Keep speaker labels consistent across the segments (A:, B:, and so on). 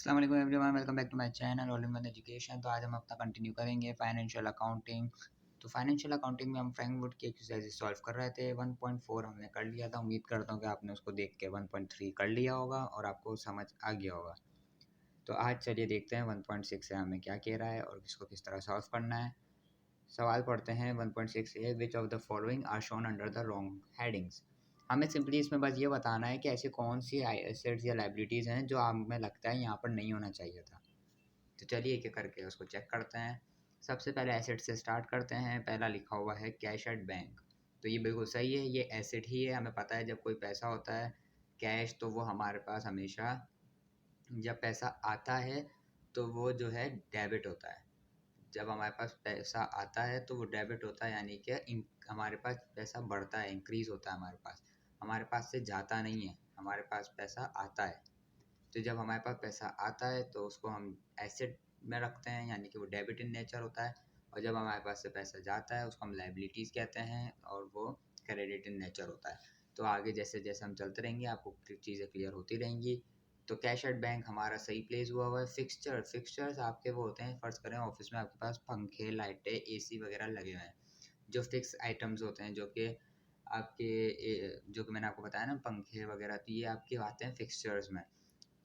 A: अस्सलाम वालेकुम everyone, welcome back to my channel all in one education. तो आज हम अपना कंटिन्यू करेंगे फाइनेंशियल अकाउंटिंग। तो फाइनेंशियल अकाउंटिंग में हम फ्रैंकफर्ट की एक्सरसाइज सॉल्व कर रहे थे। 1.4 हमने कर लिया था। उम्मीद करता हूँ कि आपने उसको देख के 1.3 कर लिया होगा और आपको समझ आ गया होगा। तो आज चलिए देखते हैं 1.6 से हमें क्या कह रहा है और इसको किस तरह सॉल्व करना है। सवाल पढ़ते हैं 1.6 A, which of the following are shown under the wrong headings. हमें सिंपली इसमें बस ये बताना है कि ऐसी कौन सी एसेट्स या लाइबिलिटीज़ हैं जो हमें लगता है यहाँ पर नहीं होना चाहिए था। तो चलिए एक एक करके उसको चेक करते हैं। सबसे पहले एसेट से स्टार्ट करते हैं। पहला लिखा हुआ है कैश एट बैंक। तो ये बिल्कुल सही है, ये एसेट ही है। हमें पता है जब कोई पैसा होता है कैश, तो वो हमारे पास हमेशा जब पैसा आता है तो वो जो है डेबिट होता है। जब हमारे पास पैसा आता है तो वो डेबिट होता है, यानी कि हमारे पास पैसा बढ़ता है, इंक्रीज़ होता है हमारे पास से जाता नहीं है, हमारे पास पैसा आता है। तो जब हमारे पास पैसा आता है तो उसको हम एसेट में रखते हैं, यानी कि वो डेबिट इन नेचर होता है। और जब हमारे पास से पैसा जाता है उसको हम लाइबिलिटीज़ कहते हैं और वो क्रेडिट इन नेचर होता है। तो आगे जैसे जैसे हम चलते रहेंगे आपको चीज़ें क्लियर होती रहेंगी। तो कैश एट बैंक हमारा सही प्लेस हुआ है। फिक्सचर्स आपके वो होते हैं, फ़र्ज़ करें ऑफिस में आपके पास पंखे, लाइटें, एसी वगैरह लगे हुए हैं, जो फिक्स आइटम्स होते हैं, जो कि जो कि मैंने आपको बताया ना, पंखे वगैरह, तो ये आपके आते हैं फिक्सचर्स में।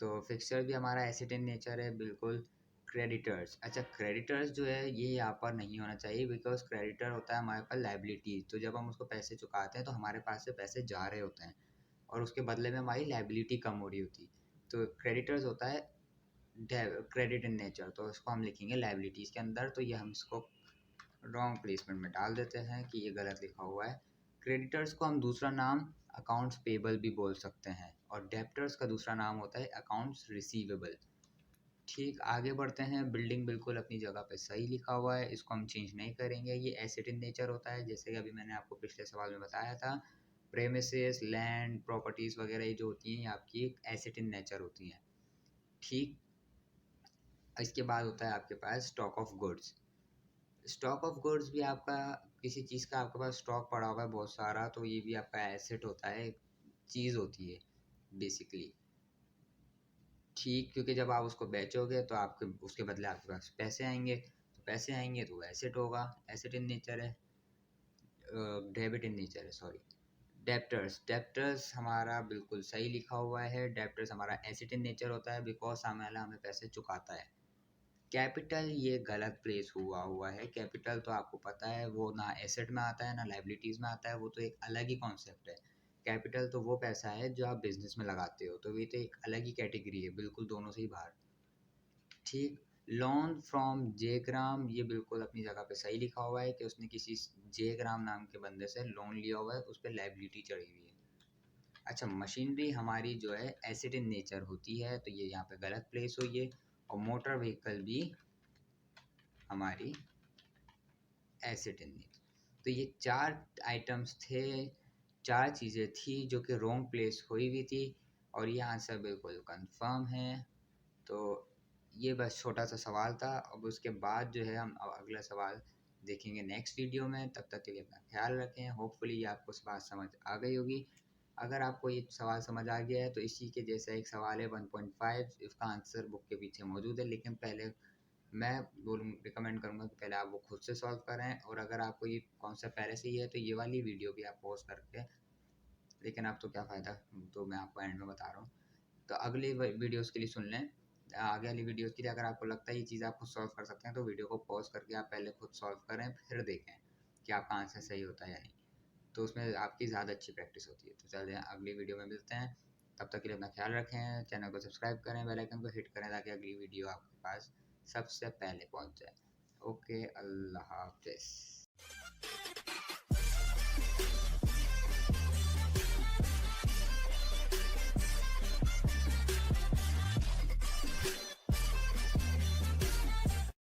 A: तो फिक्सचर भी हमारा एसेट इन नेचर है बिल्कुल। क्रेडिटर्स, अच्छा क्रेडिटर्स जो है ये यहाँ पर नहीं होना चाहिए, बिकॉज क्रेडिटर होता है हमारे पास लाइबिलिटी। तो जब हम उसको पैसे चुकाते हैं तो हमारे पास से पैसे जा रहे होते हैं और उसके बदले में हमारी लाइबिलिटी कम हो रही होती। तो क्रेडिटर्स होता है क्रेडिट इन नेचर, तो इसको हम लिखेंगे लाइबिलिटीज़ के अंदर। तो ये हम इसको रॉन्ग प्लेसमेंट में डाल देते हैं कि ये गलत लिखा हुआ है। क्रेडिटर्स को हम दूसरा नाम अकाउंट्स पेबल भी बोल सकते हैं और डेप्टर्स का दूसरा नाम होता है अकाउंट्स रिसीवेबल। ठीक, आगे बढ़ते हैं। बिल्डिंग बिल्कुल अपनी जगह पे सही लिखा हुआ है, इसको हम चेंज नहीं करेंगे। ये एसेट इन नेचर होता है, जैसे कि अभी मैंने आपको पिछले सवाल में बताया था। प्रेमिसेस, लैंड, प्रॉपर्टीज़ वगैरह ये जो होती हैं ये आपकी एसेट इन नेचर होती हैं। ठीक, इसके बाद होता है आपके पास stock of goods. Stock of goods भी आपका, किसी चीज़ का आपके पास स्टॉक पड़ा हुआ है बहुत सारा, तो ये भी आपका एसेट होता है, चीज़ होती है बेसिकली। ठीक, क्योंकि जब आप उसको बेचोगे तो आपके उसके बदले आपके पास पैसे आएंगे, तो पैसे आएंगे तो वो एसेट होगा, एसेट इन नेचर है, डेबिट इन नेचर है, सॉरी। डेप्टर्स हमारा बिल्कुल सही लिखा हुआ है। डेप्टर्स हमारा एसेट इन नेचर होता है, बिकॉज सामने वाला हमें पैसे चुकाता है। कैपिटल ये गलत प्लेस हुआ है। कैपिटल तो आपको पता है वो ना एसेट में आता है ना लाइबिलिटीज़ में आता है, वो तो एक अलग ही कॉन्सेप्ट है। कैपिटल तो वो पैसा है जो आप बिजनेस में लगाते हो, तो ये तो एक अलग ही कैटेगरी है, बिल्कुल दोनों से ही बाहर। ठीक, लोन फ्रॉम जे ग्राम, ये बिल्कुल अपनी जगह पे सही लिखा हुआ है कि उसने किसी जे ग्राम नाम के बंदे से लोन लिया हुआ है, उस पर लाइबिलिटी चढ़ी हुई है। अच्छा, मशीनरी हमारी जो है एसिड इन नेचर होती है, तो ये यहाँ पे गलत प्लेस हुई है। और मोटर व्हीकल भी हमारी एसिड इन नेचर। तो ये चार आइटम्स थे, चार चीज़ें थी जो कि रॉन्ग प्लेस हुई हुई थी और ये आंसर बिल्कुल कंफर्म है। तो ये बस छोटा सा सवाल था। अब उसके बाद जो है हम अब अगला सवाल देखेंगे नेक्स्ट वीडियो में। तब तक के लिए अपना ख्याल रखें। होपफुली ये आपको बात समझ आ गई होगी। अगर आपको ये सवाल समझ आ गया है तो इसी के जैसा एक सवाल है 1.5, इसका आंसर बुक के पीछे मौजूद है, लेकिन पहले मैं रिकमेंड करूँगा कि पहले आप वो खुद से सॉल्व करें। और अगर आपको ये कॉन्सेप्ट पहले से ही है तो ये वाली वीडियो भी आप पॉज करके, लेकिन आप तो क्या फ़ायदा, तो मैं आपको एंड में बता रहा हूँ। तो अगली वीडियोस के लिए सुन लें। आगे वाली वीडियोस के लिए अगर आपको लगता है ये चीज़ आप खुद सॉल्व कर सकते हैं तो वीडियो को पॉज करके आप पहले खुद सॉल्व करें, फिर देखें कि आपका आंसर सही होता है या नहीं। तो उसमें आपकी ज़्यादा अच्छी प्रैक्टिस होती है। तो चलिए अगली वीडियो में मिलते हैं। तब तक के लिए अपना ख्याल रखें, चैनल को सब्सक्राइब करें, बेल आइकन को हिट करें ताकि अगली वीडियो आपके पास सबसे पहले पहुंच जाए। ओके, अल्लाह हाफ़िज़।